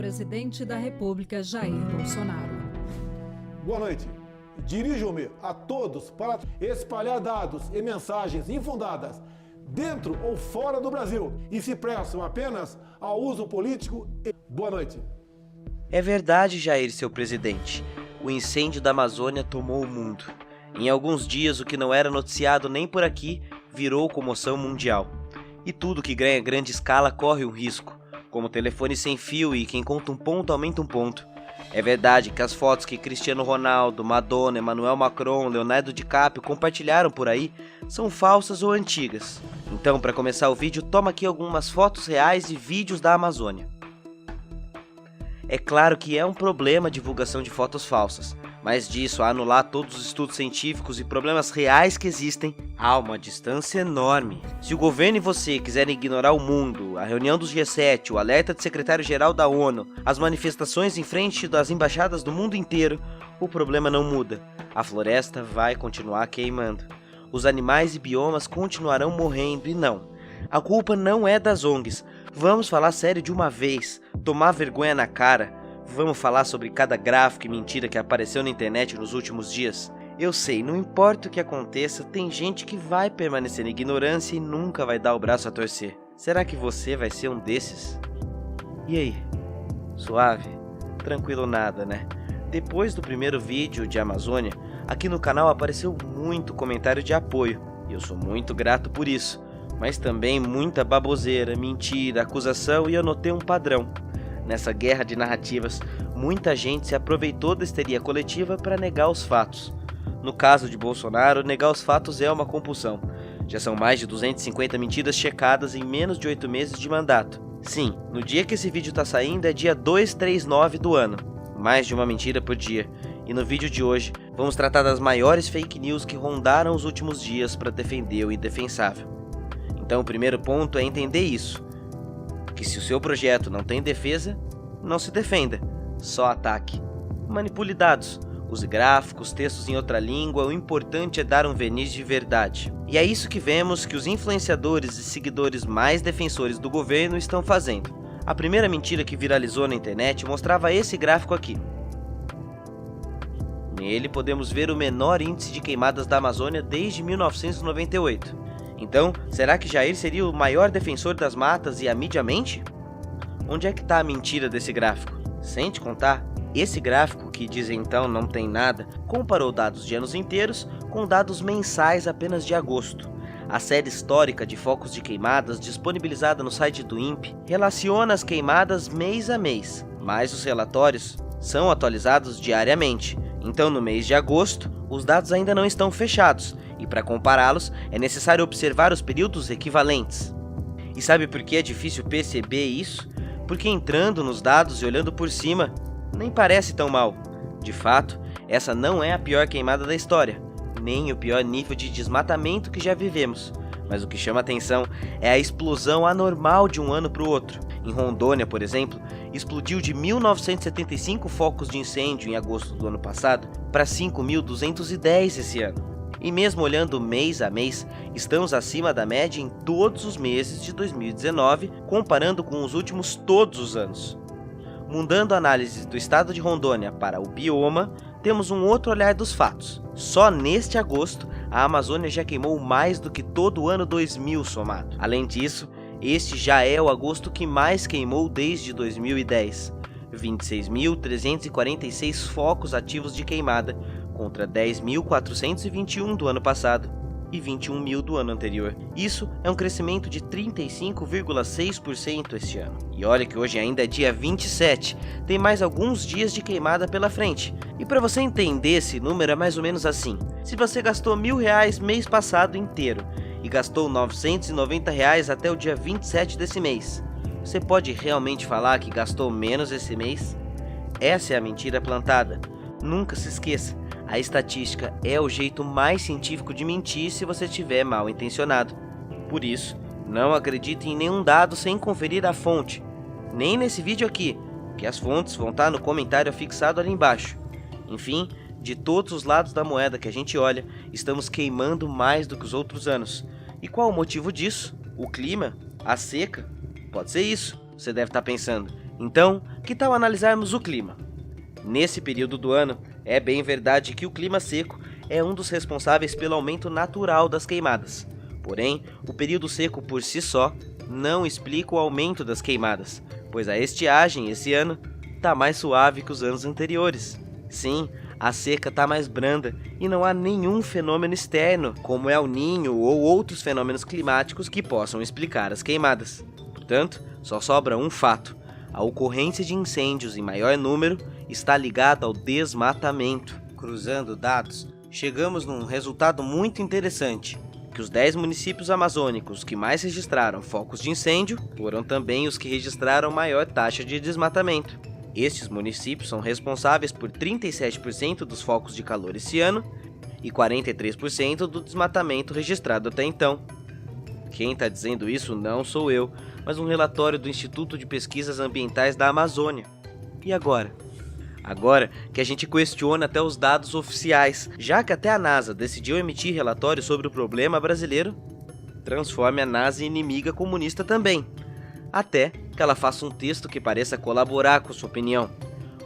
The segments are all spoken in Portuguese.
presidente da República, Jair Bolsonaro. Boa noite. Dirijo-me a todos para espalhar dados e mensagens infundadas dentro ou fora do Brasil e se prestam apenas ao uso político. Boa noite. É verdade, Jair, seu presidente. O incêndio da Amazônia tomou o mundo. Em alguns dias, o que não era noticiado nem por aqui virou comoção mundial. E tudo que ganha grande escala corre um risco, como telefone sem fio e quem conta um ponto aumenta um ponto. É verdade que as fotos que Cristiano Ronaldo, Madonna, Emmanuel Macron, Leonardo DiCaprio compartilharam por aí são falsas ou antigas. Então, para começar o vídeo, toma aqui algumas fotos reais e vídeos da Amazônia. É claro que é um problema a divulgação de fotos falsas, mas disso a anular todos os estudos científicos e problemas reais que existem, há uma distância enorme. Se o governo e você quiserem ignorar o mundo, a reunião dos G7, o alerta do secretário-geral da ONU, as manifestações em frente das embaixadas do mundo inteiro, o problema não muda. A floresta vai continuar queimando. Os animais e biomas continuarão morrendo e não. A culpa não é das ONGs. Vamos falar sério de uma vez, tomar vergonha na cara. Vamos falar sobre cada gráfico e mentira que apareceu na internet nos últimos dias. Eu sei, não importa o que aconteça, tem gente que vai permanecer na ignorância e nunca vai dar o braço a torcer. Será que você vai ser um desses? E aí? Suave? Tranquilo nada, né? Depois do primeiro vídeo de Amazônia, aqui no canal apareceu muito comentário de apoio. E eu sou muito grato por isso. Mas também muita baboseira, mentira, acusação e eu notei um padrão. Nessa guerra de narrativas, muita gente se aproveitou da histeria coletiva para negar os fatos. No caso de Bolsonaro, negar os fatos é uma compulsão. Já são mais de 250 mentiras checadas em menos de 8 meses de mandato. Sim, no dia que esse vídeo está saindo é dia 239 do ano. Mais de uma mentira por dia. E no vídeo de hoje, vamos tratar das maiores fake news que rondaram os últimos dias para defender o indefensável. Então o primeiro ponto é entender isso. Que se o seu projeto não tem defesa, não se defenda, só ataque. Manipule dados, use gráficos, textos em outra língua, o importante é dar um verniz de verdade. E é isso que vemos que os influenciadores e seguidores mais defensores do governo estão fazendo. A primeira mentira que viralizou na internet mostrava esse gráfico aqui. Nele podemos ver o menor índice de queimadas da Amazônia desde 1998. Então, será que Jair seria o maior defensor das matas e a mídia mente? Onde é que está a mentira desse gráfico? Sem te contar, esse gráfico, que diz então não tem nada, comparou dados de anos inteiros com dados mensais apenas de agosto. A série histórica de focos de queimadas disponibilizada no site do INPE relaciona as queimadas mês a mês, mas os relatórios são atualizados diariamente. Então, no mês de agosto, os dados ainda não estão fechados, e para compará-los, é necessário observar os períodos equivalentes. E sabe por que é difícil perceber isso? Porque entrando nos dados e olhando por cima, nem parece tão mal. De fato, essa não é a pior queimada da história, nem o pior nível de desmatamento que já vivemos. Mas o que chama atenção é a explosão anormal de um ano para o outro. Em Rondônia, por exemplo, explodiu de 1.975 focos de incêndio em agosto do ano passado para 5.210 esse ano. E mesmo olhando mês a mês, estamos acima da média em todos os meses de 2019, comparando com os últimos todos os anos. Mudando a análise do estado de Rondônia para o bioma, temos um outro olhar dos fatos. Só neste agosto, a Amazônia já queimou mais do que todo o ano 2000 somado. Além disso, este já é o agosto que mais queimou desde 2010. 26.346 focos ativos de queimada, contra 10.421 do ano passado e 21.000 do ano anterior. Isso é um crescimento de 35,6% este ano. E olha que hoje ainda é dia 27, tem mais alguns dias de queimada pela frente. E para você entender esse número é mais ou menos assim. Se você gastou R$1.000 mês passado inteiro e gastou R$990 até o dia 27 desse mês, você pode realmente falar que gastou menos esse mês? Essa é a mentira plantada. Nunca se esqueça. A estatística é o jeito mais científico de mentir se você estiver mal intencionado. Por isso, não acredite em nenhum dado sem conferir a fonte. Nem nesse vídeo aqui, que as fontes vão estar no comentário fixado ali embaixo. Enfim, de todos os lados da moeda que a gente olha, estamos queimando mais do que os outros anos. E qual o motivo disso? O clima? A seca? Pode ser isso, você deve estar pensando. Então, que tal analisarmos o clima? Nesse período do ano, é bem verdade que o clima seco é um dos responsáveis pelo aumento natural das queimadas. Porém, o período seco por si só não explica o aumento das queimadas, pois a estiagem esse ano está mais suave que os anos anteriores. Sim, a seca está mais branda e não há nenhum fenômeno externo, como El Niño ou outros fenômenos climáticos que possam explicar as queimadas. Portanto, só sobra um fato: a ocorrência de incêndios em maior número está ligada ao desmatamento. Cruzando dados, chegamos num resultado muito interessante, que os 10 municípios amazônicos que mais registraram focos de incêndio foram também os que registraram maior taxa de desmatamento. Estes municípios são responsáveis por 37% dos focos de calor esse ano e 43% do desmatamento registrado até então. Quem está dizendo isso não sou eu, mas um relatório do Instituto de Pesquisas Ambientais da Amazônia. E agora? Agora que a gente questiona até os dados oficiais, já que até a NASA decidiu emitir relatório sobre o problema brasileiro, transforme a NASA em inimiga comunista também, até que ela faça um texto que pareça colaborar com sua opinião.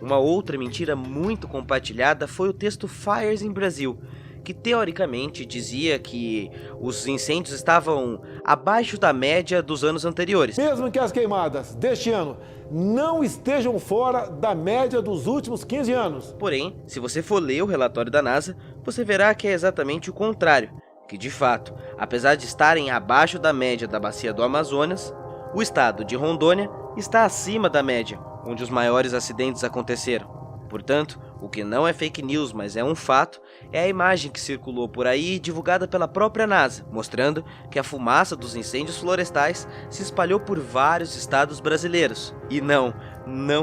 Uma outra mentira muito compartilhada foi o texto Fires in Brazil, que teoricamente dizia que os incêndios estavam abaixo da média dos anos anteriores. Mesmo que as queimadas deste ano não estejam fora da média dos últimos 15 anos. Porém, se você for ler o relatório da NASA, você verá que é exatamente o contrário, que de fato, apesar de estarem abaixo da média da bacia do Amazonas, o estado de Rondônia está acima da média, onde os maiores acidentes aconteceram. Portanto, o que não é fake news, mas é um fato, é a imagem que circulou por aí divulgada pela própria NASA, mostrando que a fumaça dos incêndios florestais se espalhou por vários estados brasileiros. E não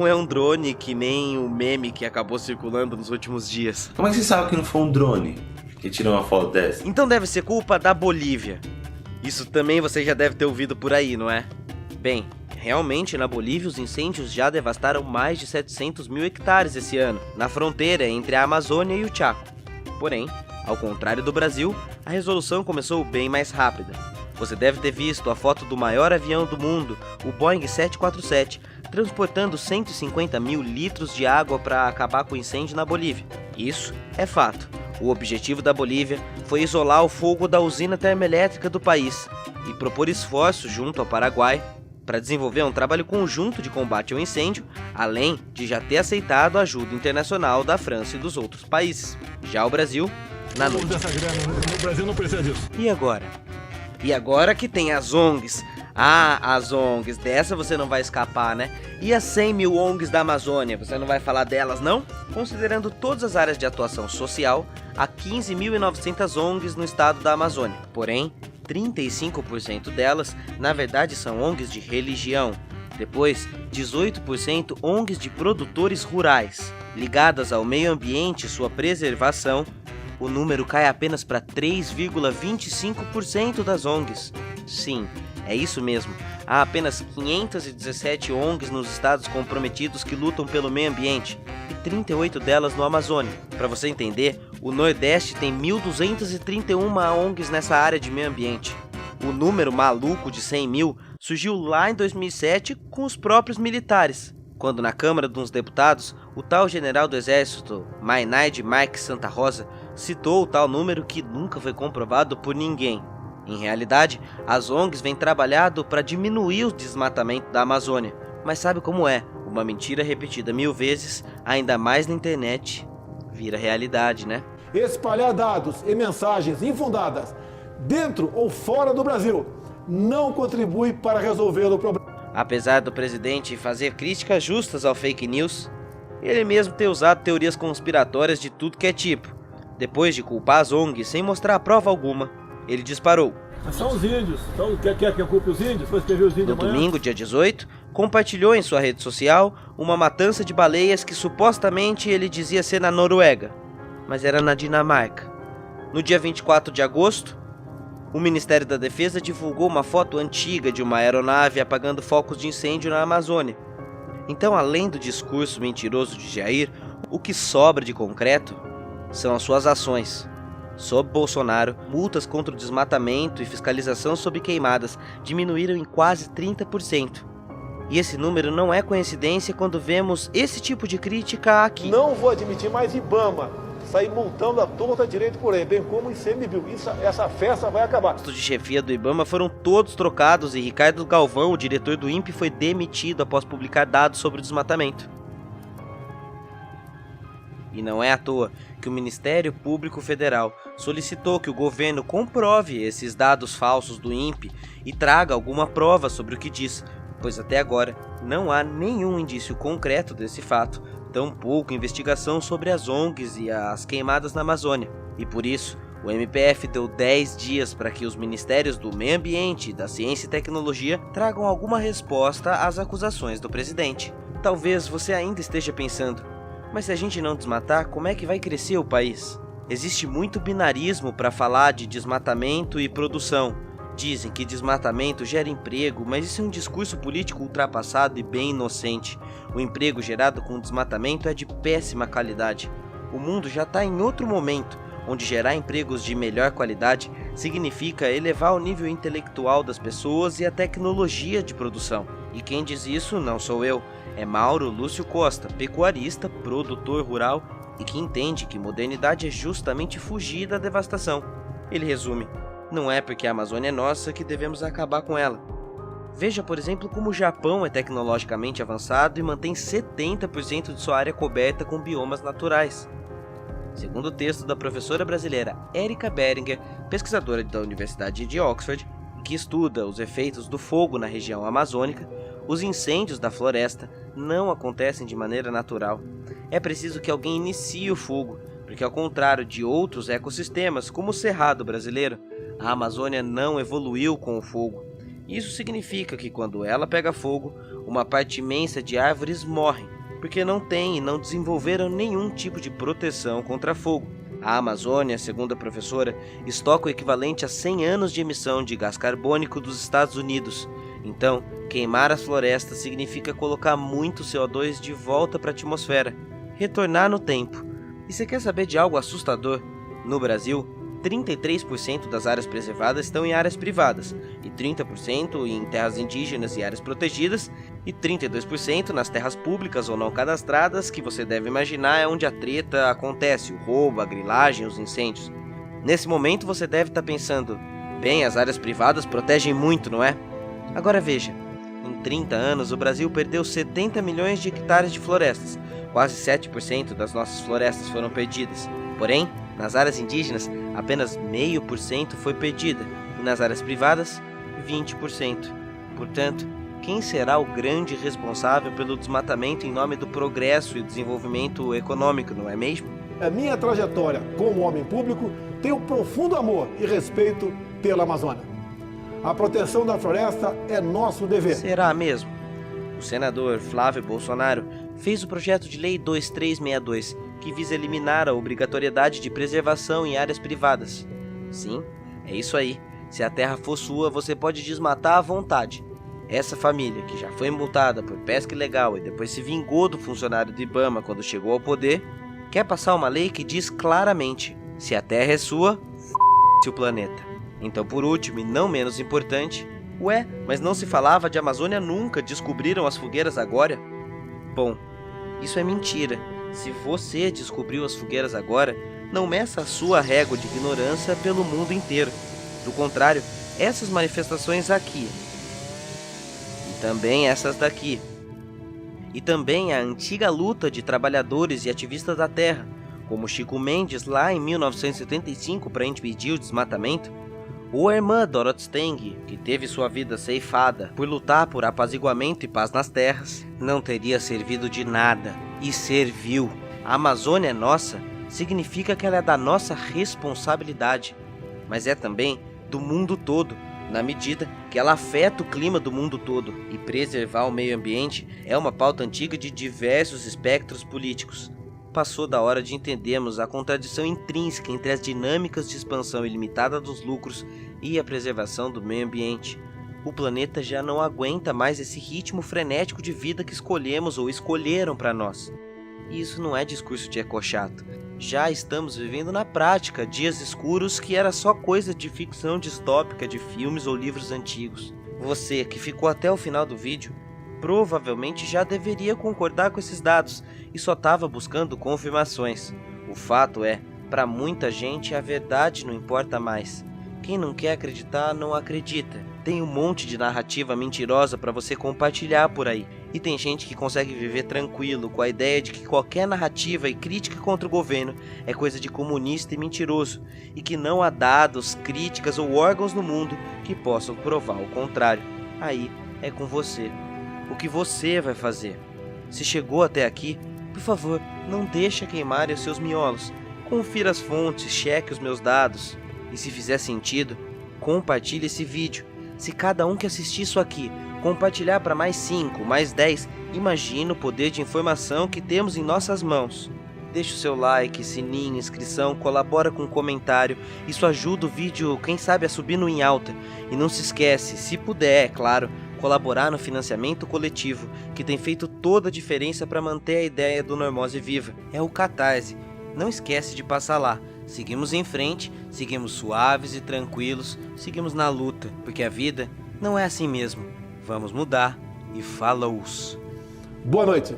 é um drone que nem o meme que acabou circulando nos últimos dias. Como é que você sabe que não foi um drone que tirou uma foto dessa? Então deve ser culpa da Bolívia. Isso também você já deve ter ouvido por aí, não é? Bem, realmente, na Bolívia, os incêndios já devastaram mais de 700 mil hectares esse ano, na fronteira entre a Amazônia e o Chaco. Porém, ao contrário do Brasil, a resolução começou bem mais rápida. Você deve ter visto a foto do maior avião do mundo, o Boeing 747, transportando 150 mil litros de água para acabar com o incêndio na Bolívia. Isso é fato. O objetivo da Bolívia foi isolar o fogo da usina termoelétrica do país e propor esforços junto ao Paraguai para desenvolver um trabalho conjunto de combate ao incêndio, além de já ter aceitado a ajuda internacional da França e dos outros países. Já o Brasil, na noite. O Brasil não precisa disso. E agora? E agora que tem as ONGs. Ah, as ONGs, dessa você não vai escapar, né? E as 100 mil ONGs da Amazônia, você não vai falar delas, não? Considerando todas as áreas de atuação social, há 15.900 ONGs no estado da Amazônia. Porém, 35% delas, na verdade, são ONGs de religião. Depois, 18% ONGs de produtores rurais. Ligadas ao meio ambiente e sua preservação, o número cai apenas para 3,25% das ONGs. Sim, é isso mesmo. Há apenas 517 ONGs nos estados comprometidos que lutam pelo meio ambiente, e 38 delas no Amazônia. Para você entender, o Nordeste tem 1.231 ONGs nessa área de meio ambiente. O número maluco de 100 mil surgiu lá em 2007 com os próprios militares, quando na Câmara dos Deputados, o tal general do Exército, Maynard Marques Santa Rosa, citou o tal número que nunca foi comprovado por ninguém. Em realidade, as ONGs vêm trabalhando para diminuir o desmatamento da Amazônia. Mas sabe como é? Uma mentira repetida 1000 vezes, ainda mais na internet, vira realidade, né? Espalhar dados e mensagens infundadas dentro ou fora do Brasil não contribui para resolver o problema. Apesar do presidente fazer críticas justas ao fake news, ele mesmo ter usado teorias conspiratórias de tudo que é tipo. Depois de culpar as ONGs sem mostrar prova alguma, ele disparou. São os índios. Então, quer que eu culpe os índios? Foi escrever os índios No domingo, dia 18, compartilhou em sua rede social uma matança de baleias que supostamente ele dizia ser na Noruega, mas era na Dinamarca. No dia 24 de agosto, o Ministério da Defesa divulgou uma foto antiga de uma aeronave apagando focos de incêndio na Amazônia. Então, além do discurso mentiroso de Jair, o que sobra de concreto são as suas ações. Sob Bolsonaro, multas contra o desmatamento e fiscalização sobre queimadas diminuíram em quase 30%. E esse número não é coincidência quando vemos esse tipo de crítica aqui. Não vou admitir mais IBAMA sair multando a torta direito por aí, bem como o ICMBio. Essa festa vai acabar. Os postos de chefia do IBAMA foram todos trocados e Ricardo Galvão, o diretor do INPE, foi demitido após publicar dados sobre o desmatamento. E não é à toa que o Ministério Público Federal solicitou que o governo comprove esses dados falsos do INPE e traga alguma prova sobre o que diz, pois até agora não há nenhum indício concreto desse fato, tampouco investigação sobre as ONGs e as queimadas na Amazônia. E por isso, o MPF deu 10 dias para que os Ministérios do Meio Ambiente e da Ciência e Tecnologia tragam alguma resposta às acusações do presidente. Talvez você ainda esteja pensando, mas se a gente não desmatar, como é que vai crescer o país? Existe muito binarismo para falar de desmatamento e produção. Dizem que desmatamento gera emprego, mas isso é um discurso político ultrapassado e bem inocente. O emprego gerado com desmatamento é de péssima qualidade. O mundo já está em outro momento, onde gerar empregos de melhor qualidade significa elevar o nível intelectual das pessoas e a tecnologia de produção. E quem diz isso não sou eu, é Mauro Lúcio Costa, pecuarista, produtor rural e que entende que modernidade é justamente fugir da devastação. Ele resume: não é porque a Amazônia é nossa que devemos acabar com ela. Veja, por exemplo, como o Japão é tecnologicamente avançado e mantém 70% de sua área coberta com biomas naturais. Segundo o texto da professora brasileira Érica Beringer, pesquisadora da Universidade de Oxford, que estuda os efeitos do fogo na região amazônica, os incêndios da floresta não acontecem de maneira natural. É preciso que alguém inicie o fogo, porque ao contrário de outros ecossistemas, como o Cerrado brasileiro, a Amazônia não evoluiu com o fogo. Isso significa que quando ela pega fogo, uma parte imensa de árvores morrem, porque não têm e não desenvolveram nenhum tipo de proteção contra fogo. A Amazônia, segundo a professora, estoca o equivalente a 100 anos de emissão de gás carbônico dos Estados Unidos. Então, queimar as florestas significa colocar muito CO2 de volta para a atmosfera, retornar no tempo. E você quer saber de algo assustador? No Brasil, 33% das áreas preservadas estão em áreas privadas, e 30% em terras indígenas e áreas protegidas, e 32% nas terras públicas ou não cadastradas, que você deve imaginar é onde a treta acontece, o roubo, a grilagem, os incêndios. Nesse momento você deve estar pensando, bem, as áreas privadas protegem muito, não é? Agora veja, em 30 anos o Brasil perdeu 70 milhões de hectares de florestas, quase 7% das nossas florestas foram perdidas. Porém, nas áreas indígenas, apenas 0,5% foi perdida, e nas áreas privadas, 20%. Portanto, quem será o grande responsável pelo desmatamento em nome do progresso e desenvolvimento econômico, não é mesmo? A minha trajetória como homem público tem um profundo amor e respeito pela Amazônia. A proteção da floresta é nosso dever. Será mesmo? O senador Flávio Bolsonaro fez o projeto de lei 2362, que visa eliminar a obrigatoriedade de preservação em áreas privadas. Sim, é isso aí. Se a terra for sua, você pode desmatar à vontade. Essa família, que já foi multada por pesca ilegal e depois se vingou do funcionário do IBAMA quando chegou ao poder, quer passar uma lei que diz claramente: se a terra é sua, f***se o planeta. Então, por último e não menos importante, ué, mas não se falava de Amazônia nunca, descobriram as fogueiras agora? Bom, isso é mentira. Se você descobriu as fogueiras agora, não meça a sua régua de ignorância pelo mundo inteiro. Do contrário, essas manifestações aqui, e também essas daqui, e também a antiga luta de trabalhadores e ativistas da terra, como Chico Mendes lá em 1975 para impedir o desmatamento, ou a irmã Dorothy Stang, que teve sua vida ceifada por lutar por apaziguamento e paz nas terras, não teria servido de nada. E serviu. A Amazônia é nossa, significa que ela é da nossa responsabilidade, mas é também do mundo todo, na medida que ela afeta o clima do mundo todo, e preservar o meio ambiente é uma pauta antiga de diversos espectros políticos. Passou da hora de entendermos a contradição intrínseca entre as dinâmicas de expansão ilimitada dos lucros e a preservação do meio ambiente. O planeta já não aguenta mais esse ritmo frenético de vida que escolhemos ou escolheram para nós. E isso não é discurso de ecochato. Já estamos vivendo na prática dias escuros que era só coisa de ficção distópica de filmes ou livros antigos. Você que ficou até o final do vídeo, provavelmente já deveria concordar com esses dados e só estava buscando confirmações. O fato é, para muita gente a verdade não importa mais. Quem não quer acreditar, não acredita. Tem um monte de narrativa mentirosa para você compartilhar por aí. E tem gente que consegue viver tranquilo com a ideia de que qualquer narrativa e crítica contra o governo é coisa de comunista e mentiroso, e que não há dados, críticas ou órgãos no mundo que possam provar o contrário. Aí é com você. O que você vai fazer? Se chegou até aqui, por favor, não deixe queimar os seus miolos. Confira as fontes, cheque os meus dados. E se fizer sentido, compartilhe esse vídeo. Se cada um que assistir isso aqui compartilhar para mais 5, mais 10, imagina o poder de informação que temos em nossas mãos. Deixa o seu like, sininho, inscrição, colabora com um comentário. Isso ajuda o vídeo, quem sabe, a subir no em alta. E não se esquece, se puder, é claro, colaborar no financiamento coletivo, que tem feito toda a diferença para manter a ideia do Normose viva. É o Catarse. Não esquece de passar lá. Seguimos em frente, seguimos suaves e tranquilos, seguimos na luta, porque a vida não é assim mesmo. Vamos mudar e falou-os. Boa noite.